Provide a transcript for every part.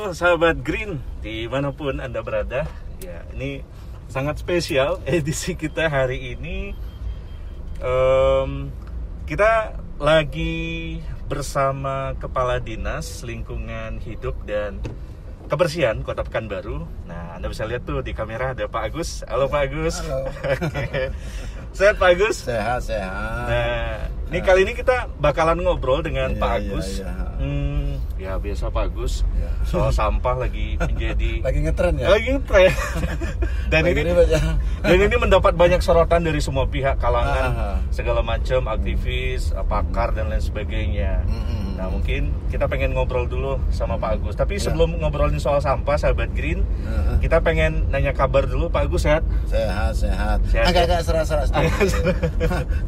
Halo sahabat Green, dimanapun Anda berada. Ya, ini sangat spesial edisi kita hari ini. Kita lagi bersama Kepala Dinas Lingkungan Hidup dan Kebersihan Kota Pekanbaru. Nah, Anda bisa lihat tuh di kamera ada Pak Agus. Halo Pak Agus. Halo. Oke. Sehat Pak Agus? Sehat. Nah, ini kali ini kita bakalan ngobrol dengan Pak Agus. Ya biasa Pak Agus, soal sampah lagi menjadi lagi ngetren ya. Lagi ngetren. Dan ini mendapat banyak sorotan dari semua pihak, kalangan segala macam, aktivis, pakar dan lain sebagainya. Nah, mungkin kita pengen ngobrol dulu sama Pak Agus. Tapi sebelum ngobrolin soal sampah, sahabat Green, kita pengen nanya kabar dulu. Pak Agus sehat? Sehat. Agak serak-serak.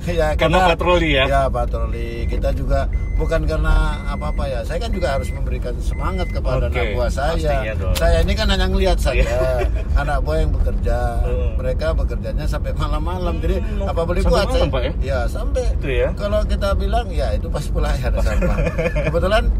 Ya, karena patroli ya? Ya, patroli. Kita juga bukan karena apa-apa ya. Saya kan juga harus memberikan semangat kepada anak buah saya. Saya ini kan hanya ngelihat saja anak buah yang bekerja. Mereka bekerjanya sampai malam-malam. Jadi apa boleh buat malam, saya? Pak, ya? Ya, sampai. Itu ya? Kalau kita bilang ya itu pasti pelayar sampah. Kebetulan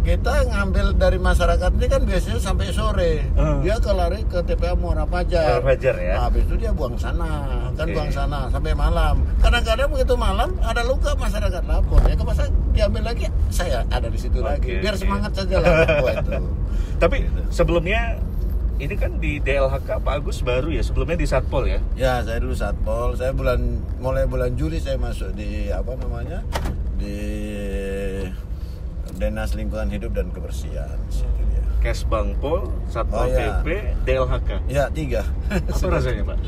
kita ngambil dari masyarakat ini kan biasanya sampai sore. Dia lari ke TPA Muara Fajar. Ya. Habis itu dia buang sana, buang sana sampai malam. Kadang-kadang begitu malam ada luka masyarakat lapor. Ya kemasa diambil lagi, saya ada di situ lagi. Biar semangat saja lah itu. Tapi sebelumnya ini kan di DLHK Pak Agus baru ya, sebelumnya di Satpol ya? Ya, saya dulu Satpol. Saya mulai bulan Juli saya masuk di di Dinas Lingkungan Hidup dan Kebersihan. Situ dia. Kesbangpol, Satpol PP, DLHK. Ya, 3. Apa rasanya Pak?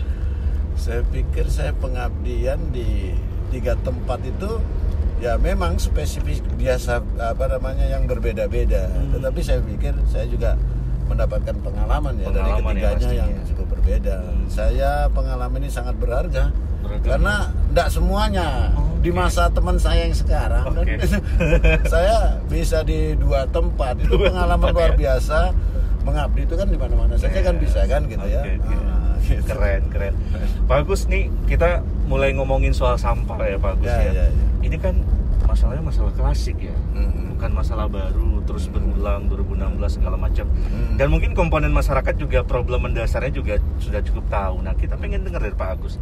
Saya pikir saya pengabdian di 3 tempat itu ya memang spesifik biasa yang berbeda-beda. Tetapi saya pikir saya juga mendapatkan pengalaman dari ketiganya yang cukup berbeda. Saya pengalaman ini sangat berharga. Karena tidak semuanya di masa teman saya yang sekarang saya bisa di 2 tempat. Itu pengalaman luar biasa. Mengabdi itu kan di mana-mana saja kan bisa kan gitu ya. Gitu. Keren. Pak Agus, nih kita mulai ngomongin soal sampah ya Pak Agus ya. Ini kan masalahnya masalah klasik ya, bukan masalah baru terus berulang 2016 segala macam. Dan mungkin komponen masyarakat juga problem mendasarnya juga sudah cukup tahu. Nah, kita pengen dengar dari Pak Agus.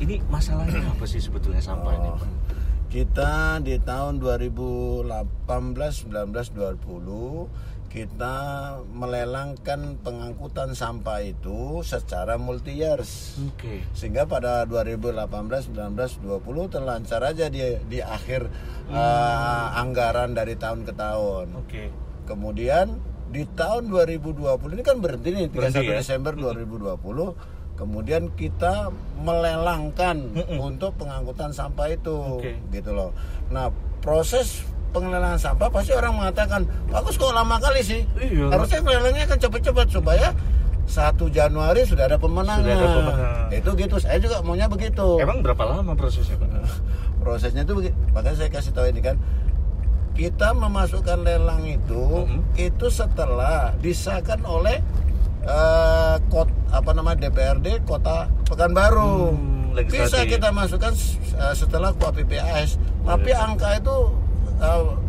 Ini masalahnya apa sih sebetulnya sampah ini, Pak? Kita di tahun 2018, 19, 20 kita melelangkan pengangkutan sampah itu secara multi years. Sehingga pada 2018, 19, 20 terlancar aja di akhir anggaran dari tahun ke tahun. Kemudian di tahun 2020 ini kan berhenti nih 31 Desember 2020. Kemudian kita melelangkan untuk pengangkutan sampah itu, gitu loh. Nah, proses pengelelangan sampah pasti orang mengatakan, bagus kok lama kali sih. Harusnya melelangnya kan cepat-cepat supaya 1 Januari sudah ada pemenangan. Itu gitu, saya juga maunya begitu. Emang berapa lama prosesnya, Pak? Prosesnya itu begitu. Makanya saya kasih tahu ini kan, kita memasukkan lelang itu setelah disahkan oleh DPRD Kota Pekanbaru. Bisa kita masukkan setelah KUHP-PAS. Tapi angka itu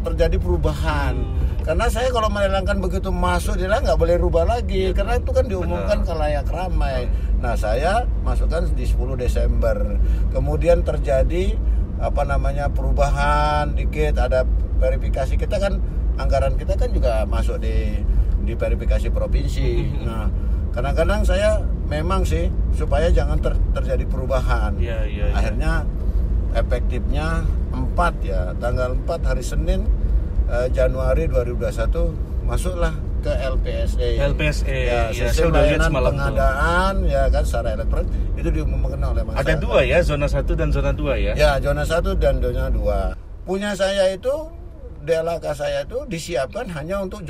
terjadi perubahan. Karena saya kalau melelangkan begitu masuk dia nggak boleh rubah lagi. Karena itu kan diumumkan khalayak ramai. Nah, saya masukkan di 10 Desember. Kemudian terjadi perubahan dikit, ada verifikasi. Kita kan anggaran kita kan juga masuk di verifikasi provinsi. Nah, kadang-kadang saya memang sih supaya jangan terjadi perubahan. Akhirnya efektifnya 4 ya, tanggal 4 hari Senin Januari 2021 masuklah ke LPSE. Ya, sistem layanan pengadaan ya kan secara elektronik itu diumumkan oleh masyarakat. Ada 2 ya, zona 1 dan zona 2 ya? Ya, zona 1 dan zona 2. Punya saya itu DLHK saya itu disiapkan hanya untuk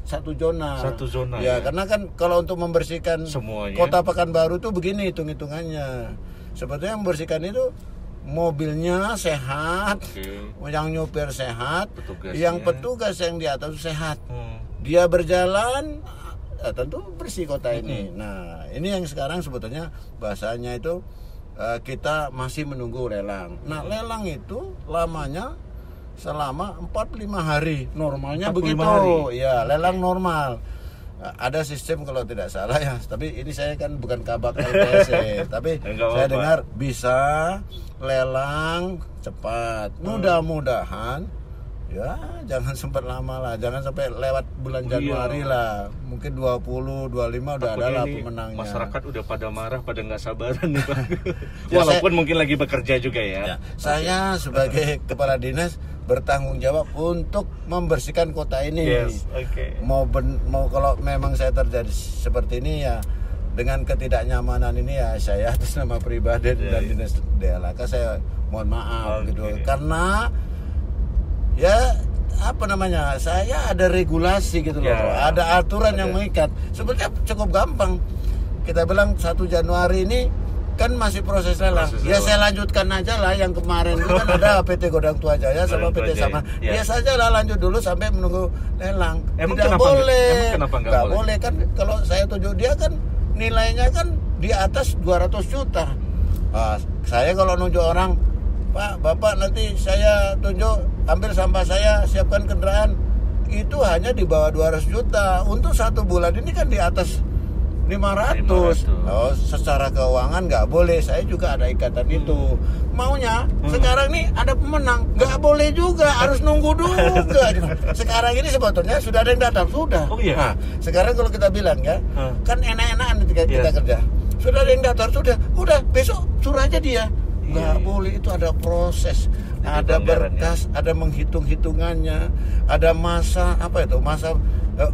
satu zona. Ya, karena kan kalau untuk membersihkan semuanya, Kota Pekanbaru itu begini hitung-hitungannya. Sebetulnya membersihkan itu mobilnya sehat, yang nyopir sehat, yang petugas yang di atas sehat. Dia berjalan tentu bersih kota ini. Nah, ini yang sekarang sebetulnya bahasanya itu kita masih menunggu lelang. Nah, lelang itu lamanya selama 45 hari. Normalnya begitu. Hari. Ya, lelang normal. ada sistem kalau tidak salah ya, tapi ini saya kan bukan kabak LPSC, tapi saya dengar bisa lelang cepat. Mudah-mudahan ya jangan sempat lama lah, jangan sampai lewat bulan Januari lah. Mungkin 20, 25 udah ada lah pemenangnya. Masyarakat udah pada marah, pada nggak sabaran nih Pak. Walaupun mungkin lagi bekerja juga ya. Saya sebagai kepala dinas bertanggung jawab untuk membersihkan kota ini. Yes, Mau kalau memang saya terjadi seperti ini ya, dengan ketidaknyamanan ini ya saya atas nama pribadi dan dinas DLHK saya mohon maaf gitu. Karena ya apa namanya, saya ada regulasi gitu loh, ada aturan yang mengikat. Sebenarnya cukup gampang. Kita bilang 1 Januari ini kan masih proses lelang. Saya lanjutkan aja lah yang kemarin itu kan ada PT Godang Tua Jaya sama PT Sama. Biasa aja lah, lanjut dulu sampai menunggu lelang. Tidak boleh. Nggak boleh kan, kalau saya tunjuk dia kan nilainya kan di atas 200 juta. Saya kalau nunjuk orang, Pak, Bapak nanti saya tunjuk ambil sampah saya, siapkan kendaraan, itu hanya di bawah 200 juta. Untuk 1 bulan ini kan di atas 500. Secara keuangan nggak boleh. Saya juga ada ikatan itu. Maunya sekarang nih ada pemenang, nggak boleh juga, harus nunggu dulu. Sekarang ini sebetulnya sudah ada yang datang, sudah. Nah, sekarang kalau kita bilang ya, kan enak-enakan ketika kita kerja. Sudah ada yang daftar, udah besok suruh aja dia. Nggak boleh, itu ada proses, ada berkas, ada menghitung-hitungannya, ada masa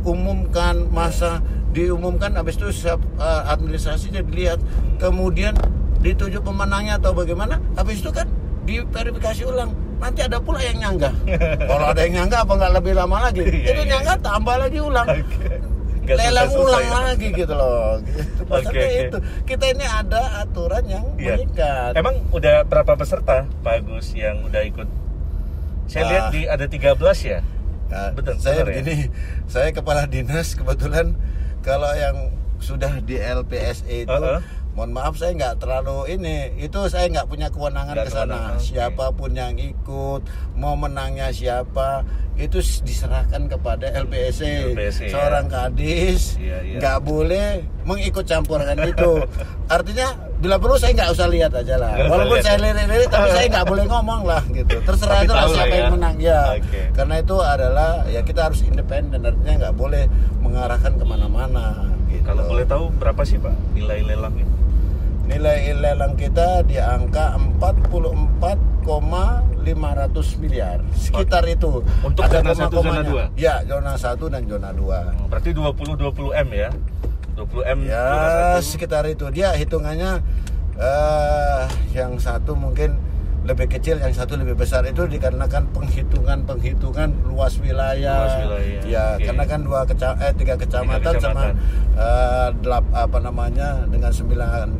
umumkan, masa diumumkan, habis itu administrasinya dilihat, kemudian dituju pemenangnya atau bagaimana, habis itu kan diverifikasi ulang. Nanti ada pula yang nyanggah. Kalau ada yang nyanggah apa nggak lebih lama lagi? Itu nyanggah tambah lagi ulang. Lelang ulang lagi gitu loh. Itu kita ini ada aturan yang mengikat. Emang udah berapa peserta Pak Agus yang udah ikut? Saya lihat ada 13 ya. Betul. Saya begini, saya kepala dinas kebetulan. Kalau yang sudah di LPSC itu, mohon maaf saya nggak terlalu itu saya nggak punya kewenangan ke sana. Siapapun yang ikut, mau menangnya siapa, itu diserahkan kepada LPSC. Seorang kadis nggak boleh mengikut campurkan itu. Artinya bila perlu saya nggak usah lihat aja lah. Walaupun saya lirik-lirik, tapi saya nggak boleh ngomong lah gitu. Terserah itu siapa yang menang ya. Karena itu adalah ya kita harus independen. Artinya nggak boleh mengarahkan kemana-mana. Gitu. Kalau boleh tahu berapa sih Pak nilai lelangnya? Nilai lelang kita di angka 44,500 miliar. Sekitar itu. Untuk zona 1, zona 2? Ya, zona 1 dan zona 2. Berarti 20 M ya? 20 M ya, sekitar itu. Dia hitungannya yang satu mungkin lebih kecil, yang satu lebih besar. Itu dikarenakan penghitungan luas wilayah. Karena kan 3 kecamatan sama 9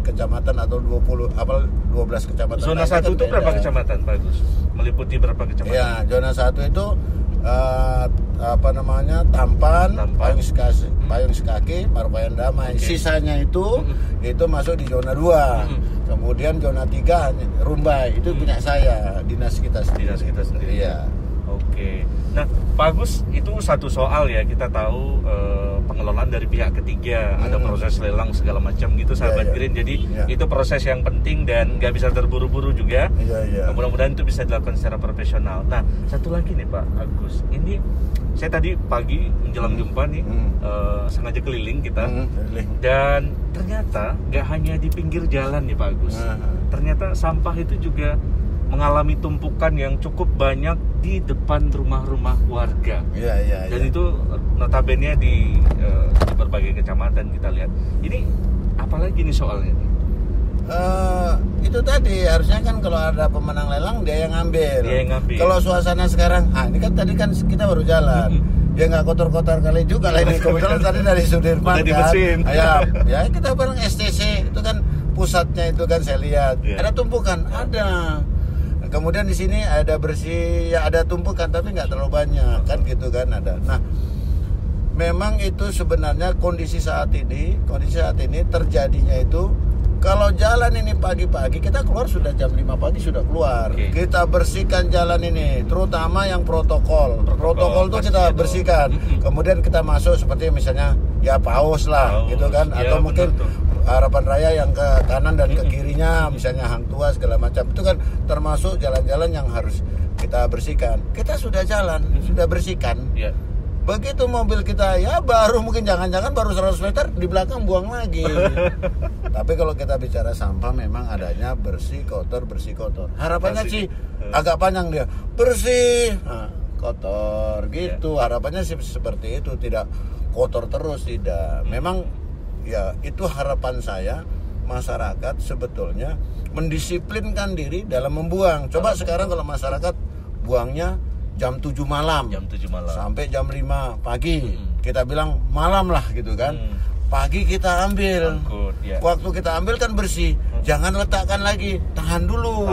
kecamatan atau 12 kecamatan. Zona 1 itu berapa kecamatan Pak Agus? Meliputi berapa kecamatan? Ya, zona 1 itu Tampan, Payung Sekaki, Parpayan Damai. Sisanya itu masuk di zona 2. Kemudian zona 3 Rumbai, itu punya saya, dinas kita sendiri. Iya. Oke. Nah, Pak Agus, itu satu soal ya, kita tahu pengelolaan dari pihak ketiga, ada proses lelang segala macam gitu, sahabat Green. Jadi itu proses yang penting dan nggak bisa terburu-buru juga. Mudah-mudahan itu bisa dilakukan secara profesional. Nah, satu lagi nih Pak Agus, ini saya tadi pagi menjelang jumpa nih sengaja keliling kita, dan ternyata nggak hanya di pinggir jalan nih Pak Agus, ternyata sampah itu juga mengalami tumpukan yang cukup banyak di depan rumah-rumah warga. Dan itu notabene di berbagai kecamatan kita lihat. Ini apalagi nih soalnya? Itu tadi harusnya kan kalau ada pemenang lelang dia yang ngambil. Kalau suasana sekarang, ini kan tadi kan kita baru jalan. Dia nggak kotor-kotor kali juga lah ini. Kebetulan tadi dari Sudirman kan. Ya kita bareng STC itu kan pusatnya itu kan saya lihat. Ada tumpukan, ada. Kemudian di sini ada bersih, ya ada tumpukan tapi nggak terlalu banyak kan gitu kan ada. Nah, memang itu sebenarnya kondisi saat ini terjadinya itu Kalau jalan ini pagi-pagi, kita keluar sudah jam 5 pagi sudah keluar. Kita bersihkan jalan ini, terutama yang protokol itu kita bersihkan. Kemudian kita masuk seperti misalnya ya paus lah gitu kan, atau mungkin Harapan Raya yang ke kanan dan ke kirinya, misalnya Hang Tua segala macam, itu kan termasuk jalan-jalan yang harus kita bersihkan. Kita sudah jalan, sudah bersihkan. Begitu mobil kita ya baru mungkin jangan-jangan baru 100 meter di belakang buang lagi. Tapi kalau kita bicara sampah memang adanya bersih kotor. Harapannya sih agak panjang dia. Bersih, kotor gitu. Harapannya sih seperti itu, tidak kotor terus, tidak. Memang ya itu harapan saya, masyarakat sebetulnya mendisiplinkan diri dalam membuang. Coba sekarang kalau masyarakat buangnya jam 7 malam sampai jam 5 pagi, kita bilang malam lah gitu kan. Pagi kita ambil, waktu kita ambil kan bersih, jangan letakkan lagi, tahan dulu.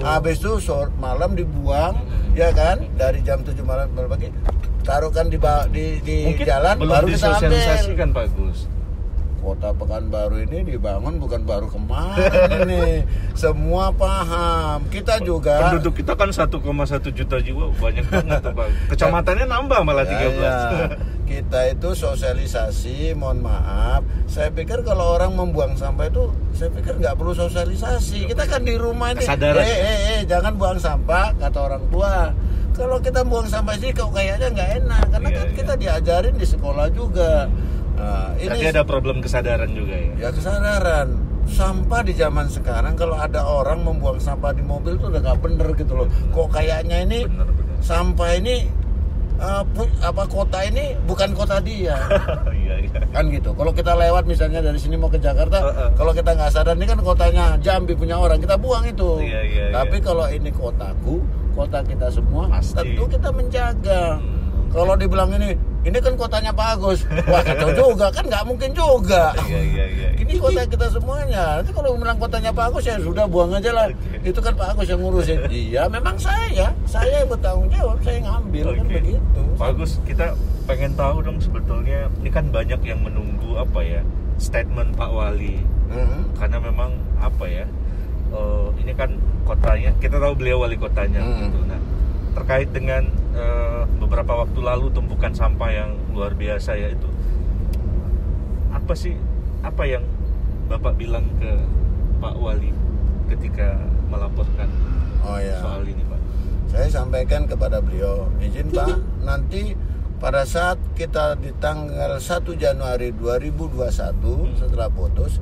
Habis itu malam dibuang, ya kan, dari jam 7 malam pagi taruhkan di jalan, baru kita ambil. Disosialisasikan Pak Gus. Kota Pekanbaru ini dibangun bukan baru kemarin nih. Semua paham. Kita juga penduduk kita kan 1,1 juta jiwa, banyak banget Pak. Kecamatannya nambah malah 13. Kita itu sosialisasi, mohon maaf. Saya pikir kalau orang membuang sampah itu, saya pikir nggak perlu sosialisasi. Kita kan di rumah ini. Jangan buang sampah, kata orang tua. Kalau kita buang sampah sih kok kayaknya nggak enak, karena kan kita diajarin di sekolah juga. Ini ada problem kesadaran juga ya. Ya kesadaran. Sampah di zaman sekarang kalau ada orang membuang sampah di mobil itu udah nggak bener gitu loh. Kok kayaknya ini sampah ini kota ini bukan kota dia. Kan gitu. Kalau kita lewat misalnya dari sini mau ke Jakarta, kalau kita nggak sadar ini kan kotanya Jambi punya orang, kita buang itu. Tapi kalau ini kotaku, kota kita semua, tentu kita menjaga. Kalau dibilang ini kan kotanya Pak Agus, wah kacau juga, kan nggak mungkin juga. Ini kota kita semuanya. Nanti kalau bilang kotanya Pak Agus ya sudah buang aja lah. Itu kan Pak Agus yang ngurusin. Iya, memang saya yang bertanggung jawab, saya ngambil kan begitu. Pak Agus, kita pengen tahu dong sebetulnya, ini kan banyak yang menunggu statement Pak Wali. Karena memang ini kan kotanya, kita tahu beliau wali kotanya gitu. Nah, terkait dengan beberapa waktu lalu tumpukan sampah yang luar biasa ya itu, apa yang Bapak bilang ke Pak Wali ketika melaporkan soal ini Pak? Saya sampaikan kepada beliau, izin Pak, nanti pada saat kita di tanggal 1 Januari 2021 setelah putus,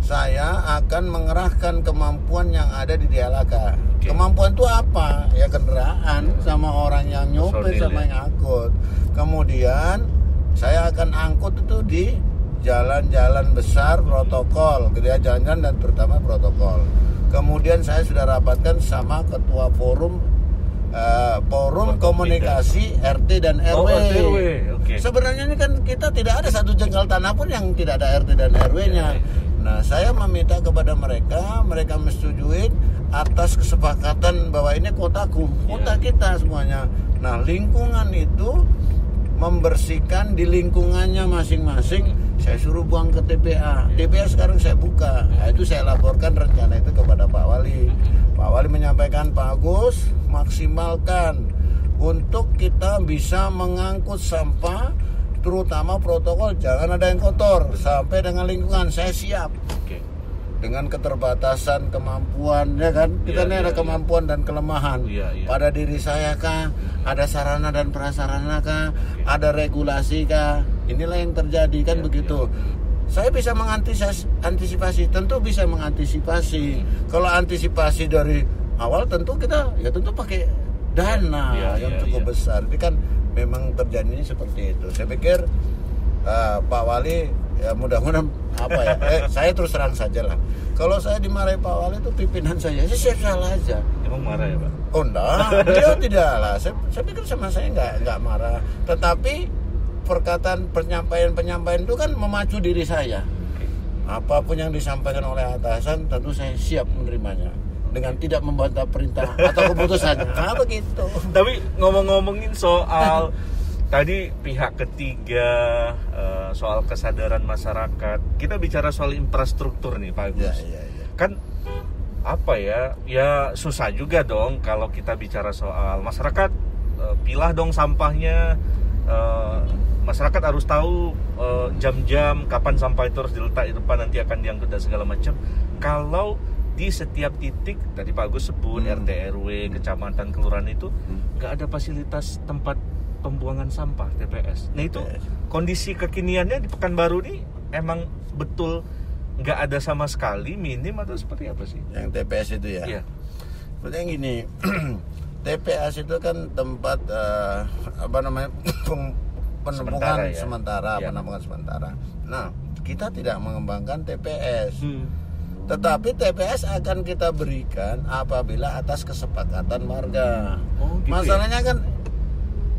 saya akan mengerahkan kemampuan yang ada di DLHK. Kemampuan itu apa? Ya kendaraan sama orang yang nyopir sama yang angkut. Kemudian saya akan angkut itu di jalan-jalan besar protokol, gitu ya, jalan-jalan dan terutama protokol. Kemudian saya sudah rapatkan sama ketua forum komunikasi RT dan RW. Sebenarnya ini kan kita tidak ada satu jengkal tanah pun yang tidak ada RT dan RW-nya. Nah, saya meminta kepada mereka menyetujui atas kesepakatan bahwa ini kotaku, kota kita semuanya. Nah, lingkungan itu membersihkan di lingkungannya masing-masing. Saya suruh buang ke TPA. TPA sekarang saya buka. Nah, itu saya laporkan rencana itu kepada Pak Wali. Pak Wali menyampaikan, Pak Agus, maksimalkan untuk kita bisa mengangkut sampah, terutama protokol, jangan ada yang kotor sampai dengan lingkungan. Saya siap. Dengan keterbatasan kemampuan, ya kan, kita ada kemampuan dan kelemahan pada diri saya kah, ada sarana dan prasarana kah, ada regulasi kah, inilah yang terjadi kan begitu. Saya bisa mengantisipasi, tentu bisa mengantisipasi. Kalau antisipasi dari awal tentu kita tentu pakai dana yang cukup besar. Ini kan memang terjadinya seperti itu. Saya pikir Pak Wali ya mudah-mudahan saya terus terang saja lah. Kalau saya dimarahi Pak Wali itu pimpinan saya salah aja. Emang marah ya Pak? Oh enggak, dia tidak lah. Saya pikir sama saya enggak marah. Tetapi perkataan penyampaian itu kan memacu diri saya. Apapun yang disampaikan oleh atasan tentu saya siap menerimanya dengan tidak membantah perintah atau keputusannya. Begitu. Tapi ngomong-ngomongin soal tadi pihak ketiga, soal kesadaran masyarakat. Kita bicara soal infrastruktur nih Pak Agus. Ya. Kan apa ya susah juga dong kalau kita bicara soal masyarakat, pilah dong sampahnya. Masyarakat harus tahu jam-jam kapan sampah itu harus diletak di depan, nanti akan diangkut dan segala macam. Kalau di setiap titik tadi Pak Agus sebut RT RW, kecamatan, kelurahan itu nggak ada fasilitas tempat pembuangan sampah TPS. Nah itu kondisi kekiniannya di Pekanbaru ini emang betul nggak ada sama sekali, minim atau seperti apa sih? Yang TPS itu ya? Iya. Sepertinya gini, TPS itu kan tempat penampungan sementara, penampungan sementara. Nah, kita tidak mengembangkan TPS. Tetapi TPS akan kita berikan apabila atas kesepakatan warga. Gitu. Masalahnya kan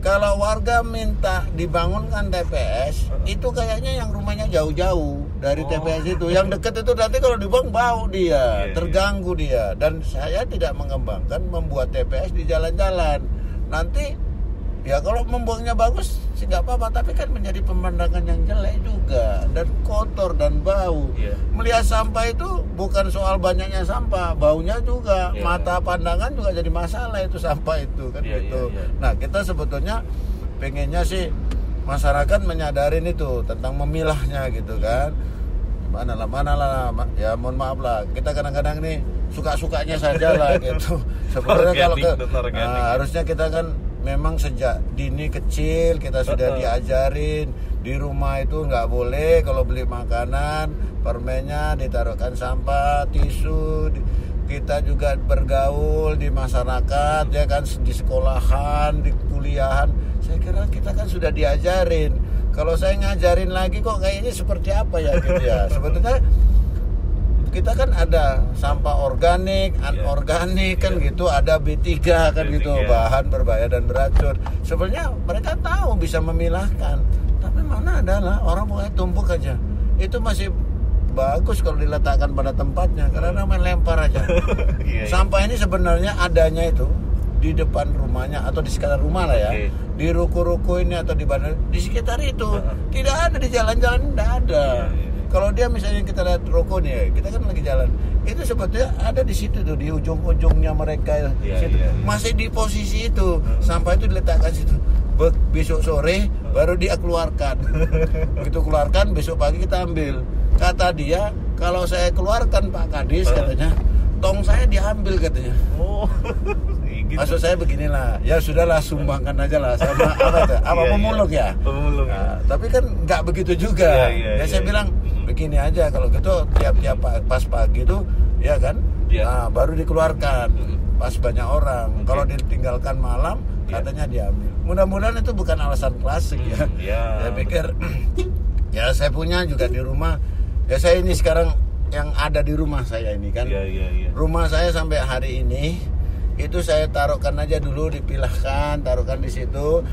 kalau warga minta dibangunkan TPS, itu kayaknya yang rumahnya jauh-jauh dari TPS itu. Yang dekat itu nanti kalau dibuang bau dia, terganggu dia. Dan saya tidak mengembangkan membuat TPS di jalan-jalan. Nanti ya kalau membuangnya bagus sih nggak apa-apa, tapi kan menjadi pemandangan yang jelek juga dan kotor dan bau. Melihat sampah itu bukan soal banyaknya sampah, baunya juga, mata pandangan juga jadi masalah itu sampah itu kan gitu. Nah kita sebetulnya pengennya sih masyarakat menyadarin itu tentang memilahnya gitu kan. Mana lah, ya mohon maaf lah, kita kadang-kadang nih suka-sukanya saja lah gitu. Sebenarnya kalau harusnya kita kan memang sejak dini kecil kita sudah diajarin di rumah itu nggak boleh kalau beli makanan permennya ditaruhkan sampah, tisu. Kita juga bergaul di masyarakat ya kan, di sekolahan, di kuliahan. Saya kira kita kan sudah diajarin. Kalau saya ngajarin lagi kok kayaknya seperti apa ya gitu ya. Sebetulnya kita kan ada sampah organik, anorganik kan gitu, ada B3 kan B3. Gitu, bahan berbahaya dan beracun. Sebenarnya mereka tahu bisa memilahkan, tapi mana adalah orang pokoknya tumpuk aja. Itu masih bagus kalau diletakkan pada tempatnya, karena main lempar aja. Sampah ini sebenarnya adanya itu di depan rumahnya atau di sekitar rumah lah ya. Di ruko-ruko ini atau di bandar, di sekitar itu. Tidak ada di jalan-jalan, tidak ada. Kalau dia misalnya kita lihat rokok nih, kita kan lagi jalan, itu sebetulnya ada di situ tuh, di ujung-ujungnya mereka situ. Masih di posisi itu, sampah itu diletakkan situ. Besok sore baru dia keluarkan. Begitu keluarkan, besok pagi kita ambil. Kata dia, kalau saya keluarkan Pak Kadis katanya, tong saya diambil katanya. Gitu. Maksud saya beginilah, ya sudahlah sumbangkan aja lah sama apa pemulung ya. Pemulung. Nah, tapi kan nggak begitu juga. Saya bilang begini aja, kalau gitu tiap-tiap pas pagi itu ya kan, nah, baru dikeluarkan pas banyak orang. Kalau ditinggalkan malam katanya diambil. Mudah-mudahan itu bukan alasan klasik ya. Saya pikir ya saya punya juga di rumah. Ya saya ini sekarang yang ada di rumah saya ini kan. Rumah saya sampai hari ini itu saya taruhkan aja dulu, dipilahkan, taruhkan di situ.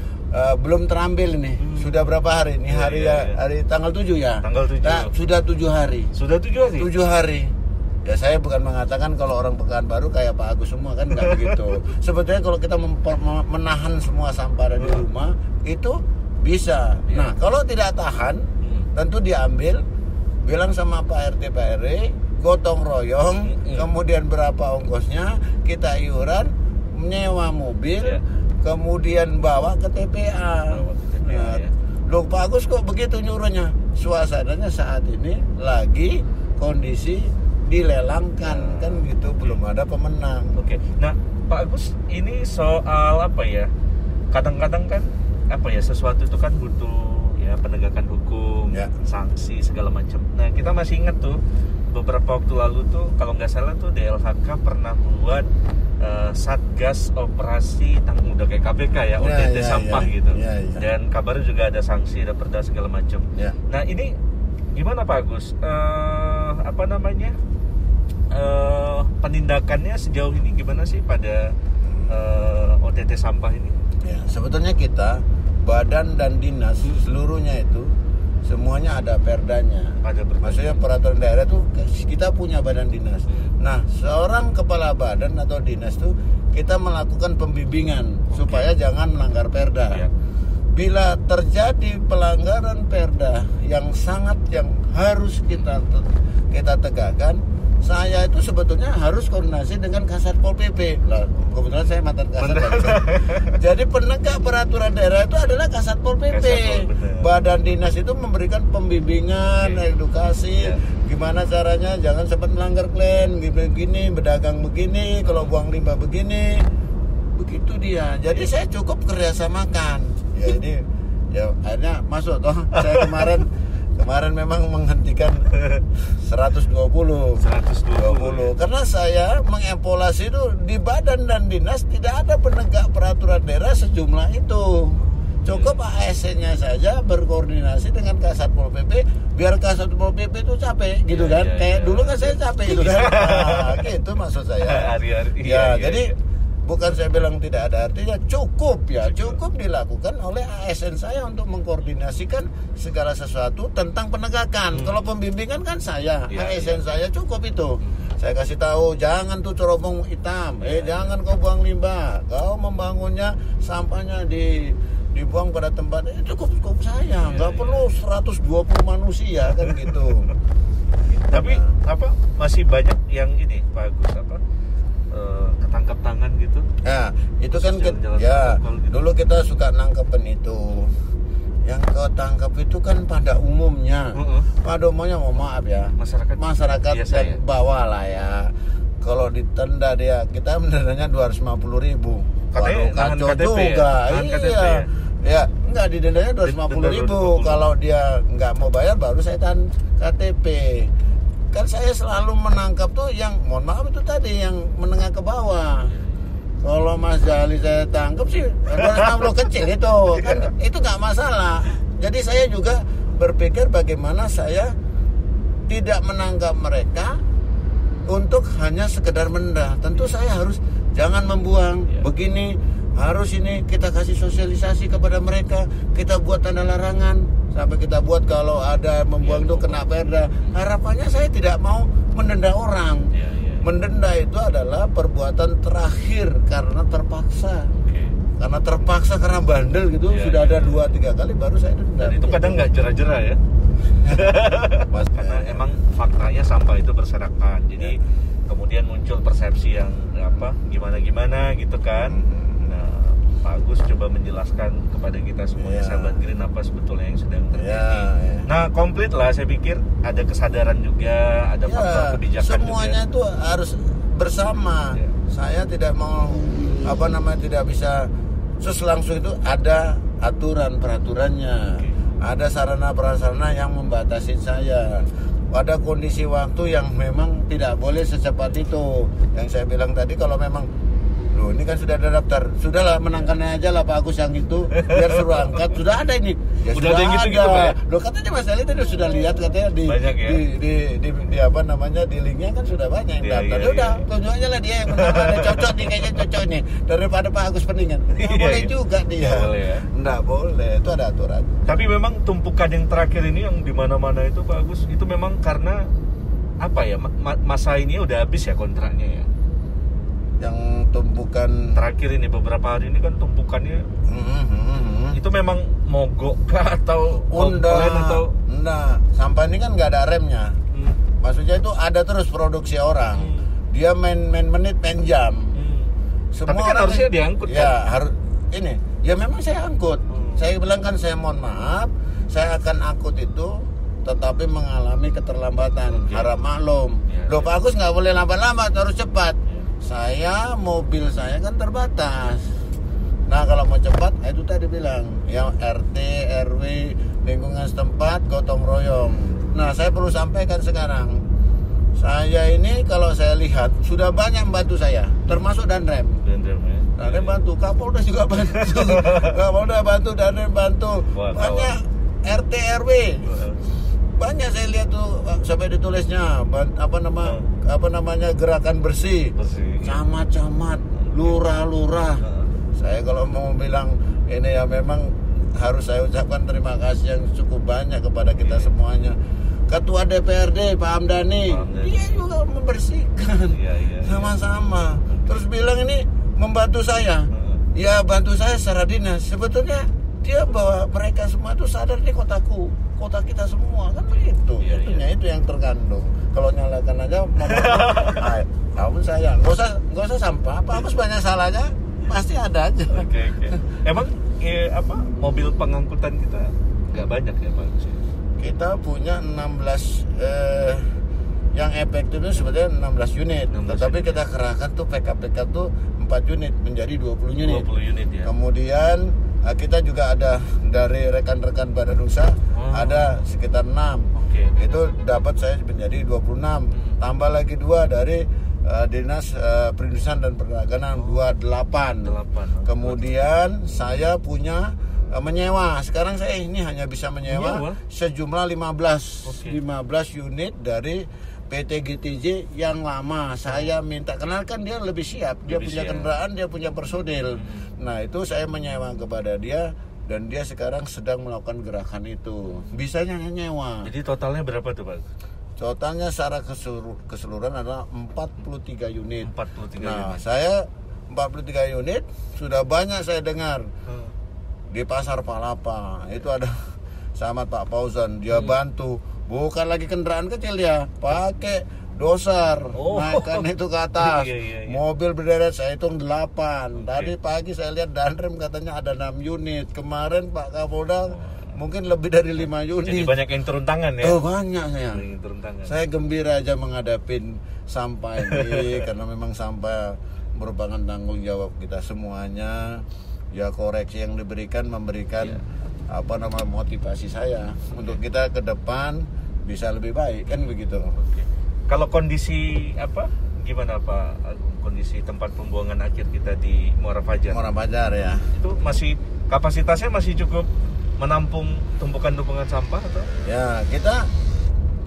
Belum terambil ini. Sudah berapa hari? Ini hari tanggal 7 ya? Tanggal 7. Nah, sudah 7 hari. Sudah 7 hari? 7 hari. Ya saya bukan mengatakan kalau orang Pekanbaru kayak Pak Agus semua kan, enggak begitu. Sebetulnya kalau kita menahan semua sampah dari rumah itu bisa. Nah, kalau tidak tahan tentu diambil, bilang sama Pak RT Pak RW, gotong royong, kemudian berapa ongkosnya, kita iuran, menyewa mobil, kemudian bawa ke TPA. Loh Pak Agus kok begitu nyuruhnya? Suasananya saat ini lagi kondisi dilelangkan kan gitu, belum ada pemenang. Nah Pak Agus, ini soal apa ya? Kadang-kadang kan apa ya, sesuatu itu kan butuh ya penegakan hukum, sanksi segala macam. Nah kita masih ingat tuh beberapa waktu lalu tuh kalau nggak salah tuh DLHK pernah buat Satgas Operasi Tanggung, udah kayak KPK ya, OTT sampah gitu. Dan kabarnya juga ada sanksi, ada perda segala macam. Nah ini gimana Pak Agus? Penindakannya sejauh ini gimana sih pada OTT sampah ini? Ya, sebetulnya kita badan dan dinas seluruhnya itu semuanya ada perdanya. Maksudnya peraturan daerah tuh kita punya badan dinas. Nah, seorang kepala badan atau dinas tuh kita melakukan pembimbingan supaya jangan melanggar perda. bila terjadi pelanggaran perda yang harus kita tegakkan, saya itu sebetulnya harus koordinasi dengan Kasat Pol PP. Lah, kebetulan saya mantan Kasat. Jadi penegak peraturan daerah itu adalah Kasat Pol PP. Badan dinas itu memberikan pembimbingan, edukasi, gimana caranya jangan sempat melanggar klen, begini, berdagang begini, kalau buang limbah begini. Begitu dia. Jadi saya cukup kerjasamakan. Jadi ya akhirnya masuk toh. Saya kemarin memang menghentikan 120 karena saya mengevaluasi itu di badan dan dinas tidak ada penegak peraturan daerah sejumlah itu. Cukup ASN-nya saja berkoordinasi dengan Kasat Pol PP, biar Kasat Pol PP itu capek gitu kan. Kayak dulu kan saya capek gitu kan. Nah, gitu maksud saya. Jadi bukan saya bilang tidak ada artinya, cukup dilakukan oleh ASN saya untuk mengkoordinasikan segala sesuatu tentang penegakan. Kalau pembimbingan kan saya, ASN saya cukup itu. Saya kasih tahu, jangan tuh cerobong hitam, jangan kau buang limbah, kau membangunnya sampahnya dibuang pada tempatnya, cukup saya, nggak perlu 120 manusia kan gitu. Tapi masih banyak yang ini Pak Agus ketangkap tangan gitu. Nah, itu kan dulu kita suka nangkepin itu. Yang ketangkap itu kan pada umumnya. Pada umumnya mohon maaf ya. Masyarakat yang bawah lah ya. Kalau ditenda kita mendendanya 250.000. Katanya nahan KTP juga. Ya, enggak didendanya 250.000. Kalau dia enggak mau bayar baru saya tahan KTP. Kan saya selalu menangkap tuh yang mohon maaf itu tadi yang menengah ke bawah. Kalau Mas Jali saya tangkap sih 250 kecil itu kan itu nggak masalah. Jadi saya juga berpikir bagaimana saya tidak menangkap mereka untuk hanya sekedar mendah. Tentu saya harus jangan membuang begini, harus ini kita kasih sosialisasi kepada mereka, kita buat tanda larangan. Sampai kita buat kalau ada membuang itu kena perda. Harapannya saya tidak mau mendenda orang. Mendenda itu adalah perbuatan terakhir karena terpaksa. Karena bandel gitu. Sudah ada 2-3 kali baru saya denda. Dan itu kadang nggak jera-jera ya. Karena emang faktanya sampah itu berserakan. Jadi kemudian muncul persepsi yang gimana gitu kan. Pak Agus coba menjelaskan kepada kita semuanya sahabat Green apa sebetulnya yang sedang terjadi. Nah, komplit lah saya pikir ada kesadaran juga, ada faktor kebijakan semuanya juga. Itu harus bersama. Saya tidak mau tidak bisa langsung itu ada aturan peraturannya. Ada sarana prasarana yang membatasi saya. Pada kondisi waktu yang memang tidak boleh secepat itu. Yang saya bilang tadi kalau memang loh, ini kan sudah ada daftar. Sudahlah menangkannya aja lah Pak Agus yang itu. Biar suruh angkat. Sudah ada ini. Ya sudah ada gitu Pak ya? Loh katanya Mas Ali tadi sudah lihat katanya di linknya kan sudah banyak yang daftar. Udah, tunjuk aja lah dia yang ada cocok nih, kayaknya cocok nih. Daripada Pak Agus peningan. Boleh juga dia. Boleh ya? Nggak boleh, itu ada aturan. Tapi memang tumpukan yang terakhir ini yang di mana-mana itu Pak Agus, itu memang karena masa ini udah habis ya kontraknya ya? Yang tumpukan terakhir ini beberapa hari ini kan tumpukannya itu memang mogok kah atau komplain atau enggak, sampah ini kan nggak ada remnya. Maksudnya itu ada terus produksi orang. Dia main menit main jam. Semua tapi kan harusnya diangkut ya, kan? Harus ini. Ya memang saya angkut. Saya bilang kan saya mohon maaf, saya akan angkut itu tetapi mengalami keterlambatan. Harap maklum. Loh Pak Agus nggak boleh lambat-lambat, harus cepat. Mobil saya kan terbatas. Nah kalau mau cepat, itu tadi bilang ya RT, RW, lingkungan setempat, gotong royong. Nah saya perlu sampaikan sekarang, saya ini kalau saya lihat sudah banyak membantu saya, termasuk Danrem. Danrem bantu, Kapolda juga bantu, Kapolda bantu, Danrem bantu, banyak RT, RW. Banyak saya lihat tuh sampai ditulisnya gerakan bersih. Camat-camat, lurah-lurah. Saya kalau mau bilang ini ya memang harus saya ucapkan terima kasih yang cukup banyak kepada kita semuanya. Ketua DPRD Pak Hamdani, dia juga membersihkan. Sama-sama. Terus bilang ini membantu saya. Ya bantu saya secara dinas. Sebetulnya dia bahwa mereka semua itu sadar ini kotaku, kota kita semua kan begitu. Itu yang terkandung. Kalau nyalakan aja kamu saya nggak usah sampah, apa banyak salahnya pasti ada aja. Oke. Emang mobil pengangkutan kita nggak banyak ya Pak? Kita punya 16 yang efektif itu sebenarnya 16 unit. Tetapi kita kerahkan tuh PK tuh 4 unit menjadi 20 unit. 20 unit ya. Kemudian kita juga ada dari rekan-rekan Badan Usaha ada sekitar 6. Itu dapat saya menjadi 26. Tambah lagi 2 dari Dinas Perindustrian dan Perdagangan 28. Kemudian saya punya menyewa. Sekarang saya ini hanya bisa menyewa sejumlah 15 unit dari PT GTJ yang lama. Saya minta, kenalkan dia lebih siap. Dia punya kendaraan, dia punya personil. Nah, itu saya menyewa kepada dia dan dia sekarang sedang melakukan gerakan itu. Bisanya nyewa. Jadi totalnya berapa tuh, Pak? Totalnya secara keseluruhan adalah 43 unit. 43 nah, unit. Saya 43 unit sudah banyak saya dengar. Di Pasar Palapa itu ada sama Pak Fauzan, dia bantu, bukan lagi kendaraan kecil ya, pakai doser, naikkan itu ke atas. Mobil berderet saya hitung 8. Tadi pagi saya lihat Danrem katanya ada 6 unit. Kemarin Pak Kapolda mungkin lebih dari 5 unit. Jadi banyak yang turun tangan ya? Banyak saya. Saya gembira aja menghadapin sampah ini karena memang sampah merupakan tanggung jawab kita semuanya. Ya, koreksi yang diberikan memberikan motivasi saya untuk kita ke depan bisa lebih baik kan begitu. Kalau kondisi gimana Pak? Kondisi tempat pembuangan akhir kita di Muara Fajar ya. Itu masih kapasitasnya masih cukup menampung tumpukan-tumpukan sampah atau? Ya,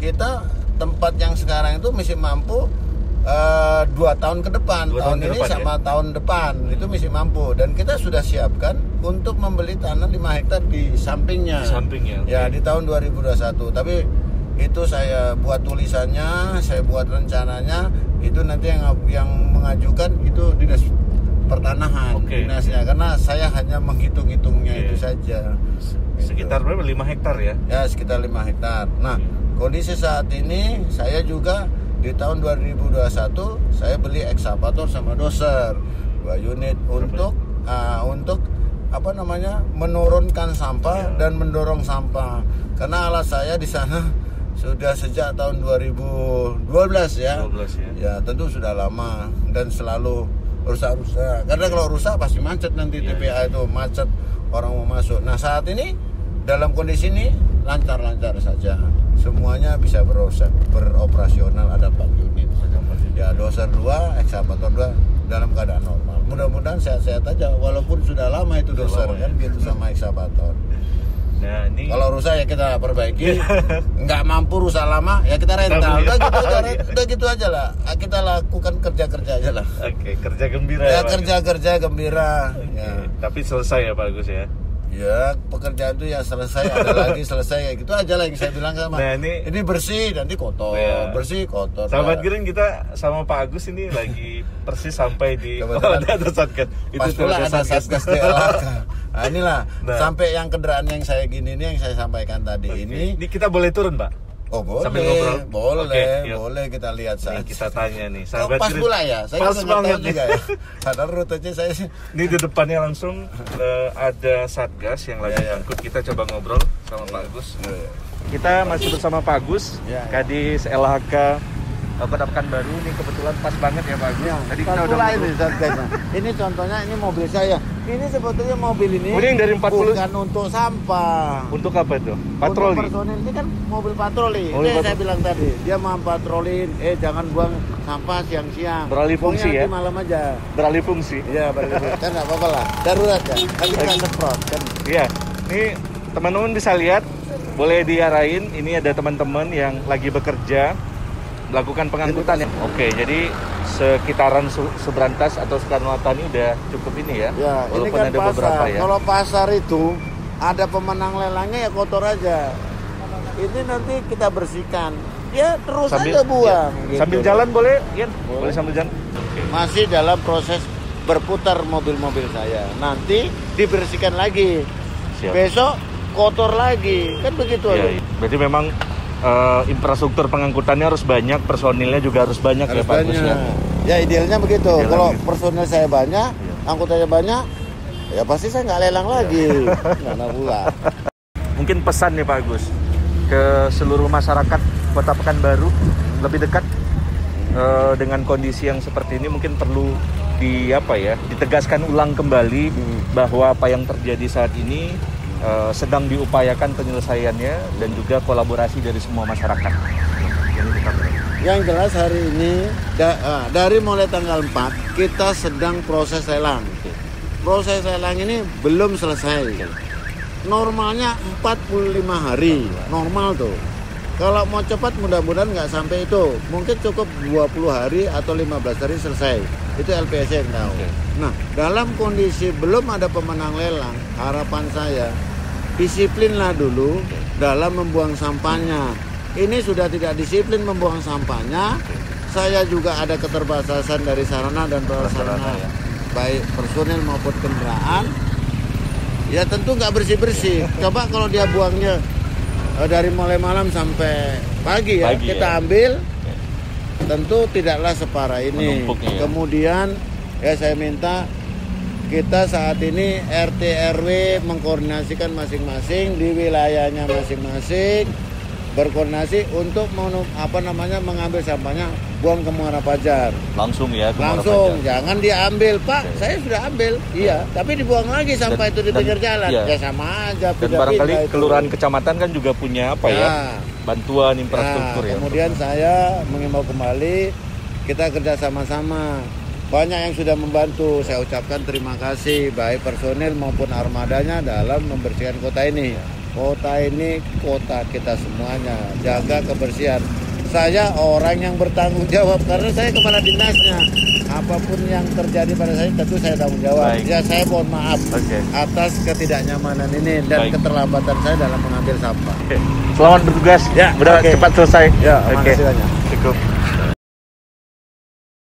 kita tempat yang sekarang itu masih mampu 2 tahun ke depan, tahun ini sama tahun depan itu masih mampu, dan kita sudah siapkan untuk membeli tanah 5 hektar di sampingnya. Ya, di tahun 2021. Tapi itu saya buat tulisannya, saya buat rencananya, itu nanti yang mengajukan itu Dinas Pertanahan, dinasnya, karena saya hanya menghitung-hitungnya itu saja. Sekitar berapa? 5 hektar ya? Ya, sekitar 5 hektar. Nah, kondisi saat ini saya juga di tahun 2021 saya beli ekskavator sama doser 2 unit untuk menurunkan sampah dan mendorong sampah. Karena alat saya di sana sudah sejak tahun 2012 ya. Ya, tentu sudah lama dan selalu rusak-rusak. Karena kalau rusak pasti macet nanti TPA itu, macet orang mau masuk. Nah, saat ini dalam kondisi ini lancar-lancar saja. Semuanya bisa beroperasional, ada 4 unit. Ya, doser 2, ekskavator 2 dalam keadaan normal. Mudah-mudahan sehat-sehat aja walaupun sudah lama itu doser kan gitu sama ekskavator. Nah, ini kalau rusak ya kita perbaiki. Nggak mampu rusak lama ya kita rental. Udah gitu aja lah. Kita lakukan kerja-kerja aja lah. Kerja gembira ya. Kerja gembira. Ya. Tapi selesai ya Pak Agus ya. Ya, pekerjaan itu ya selesai, ada lagi selesai, ya gitu aja lah yang saya bilang sama. Nah, ini bersih nanti kotor, bersih kotor. Sahabat Giring, kita sama Pak Agus ini lagi persis sampai di ada Satgas. Itu pula ada Satgas di LHK. Nah, inilah sampai yang kendaraan yang saya gini ini yang saya sampaikan tadi ini kita boleh turun Pak? Oh, boleh. Sambil ngobrol. Boleh kita lihat saja. Kita tanya nih, sahabat pas pula ya. Saya pas banget juga ya. Padahal rutenya saya sih. Ini di depannya langsung ada Satgas yang lagi angkut. Kita coba ngobrol sama Pak Agus. Kita masih bersama Pak Agus, Kadis LHK Pekanbaru. Ini kebetulan pas banget ya Pak Agus. Tadi kita udah ini Satgasnya. Ini contohnya ini mobil saya. Ini sebetulnya mobil ini yang dari 40 bukan untuk sampah. Untuk apa itu? Patroli. Untuk personil, ini kan mobil patroli. Saya bilang tadi, dia mau patrolin, jangan buang sampah siang-siang. Beralih fungsi ya. Malam aja. Beralih fungsi. Iya, beralih fungsi. Kan enggak apa-apa lah. Darurat ya. Kan kita semprot kan. Iya. Ini teman-teman bisa lihat, boleh diarahin, ini ada teman-teman yang lagi bekerja melakukan pengangkutan ya. Oke, jadi sekitaran Subrantas atau Soekarno-Hatta ini udah cukup ini ya. Ya, walaupun ini kan ada pasar. beberapa ya. Kalau pasar itu ada pemenang lelangnya ya kotor aja. Ini nanti kita bersihkan. Ya terus aja buang. Ya. Gitu. Sambil jalan boleh, Ian? Boleh sambil jalan. Masih dalam proses berputar mobil-mobil saya. Nanti dibersihkan lagi siap. Besok kotor lagi, kan begitu aja. Iya. Berarti memang infrastruktur pengangkutannya harus banyak, personilnya juga harus banyak harus ya Pak Agus ya. Ya idealnya begitu. Idealnya Kalau begitu. personil saya banyak, angkutannya banyak, ya pasti saya nggak lelang lagi. Nggak pula. Mungkin pesan nih Pak Agus ke seluruh masyarakat Kota Pekanbaru lebih dekat dengan kondisi yang seperti ini, mungkin perlu ditegaskan ulang kembali bahwa apa yang terjadi saat ini sedang diupayakan penyelesaiannya dan juga kolaborasi dari semua masyarakat. Yang jelas hari ini dari mulai tanggal 4 kita sedang proses lelang. Proses lelang ini belum selesai. Normalnya 45 hari, normal tuh. Kalau mau cepat mudah-mudahan nggak sampai itu. Mungkin cukup 20 hari atau 15 hari selesai. Itu LPSC yang tahu. Nah, dalam kondisi belum ada pemenang lelang, harapan saya disiplinlah dulu dalam membuang sampahnya. Ini sudah tidak disiplin membuang sampahnya. Saya juga ada keterbatasan dari sarana dan prasarana, baik personel maupun kendaraan. Ya tentu nggak bersih-bersih. Coba kalau dia buangnya dari mulai malam sampai pagi ya, kita ambil, tentu tidaklah separah ini. Kemudian ya saya minta kita saat ini RT RW mengkoordinasikan masing-masing di wilayahnya masing-masing, berkoordinasi untuk mengambil sampahnya, buang ke Muara Pajar. Langsung ya ke Muara Langsung, Pajar. jangan diambil, Pak. Saya sudah ambil, iya. Tapi dibuang lagi sampah itu di pinggir jalan. Ya sama aja. Dan barangkali kelurahan kecamatan kan juga punya bantuan infrastruktur ya. Kemudian saya mengimbau kembali, kita kerja sama-sama. Banyak yang sudah membantu, saya ucapkan terima kasih baik personil maupun armadanya dalam membersihkan kota ini. Kota ini kota kita semuanya, jaga kebersihan. Saya orang yang bertanggung jawab karena saya kepala dinasnya. Apapun yang terjadi pada saya tentu saya tanggung jawab. Baik. Ya saya mohon maaf atas ketidaknyamanan ini dan keterlambatan saya dalam mengambil sampah. Selamat bertugas. Ya, cepat selesai. Ya, makasih banyak. Cukup.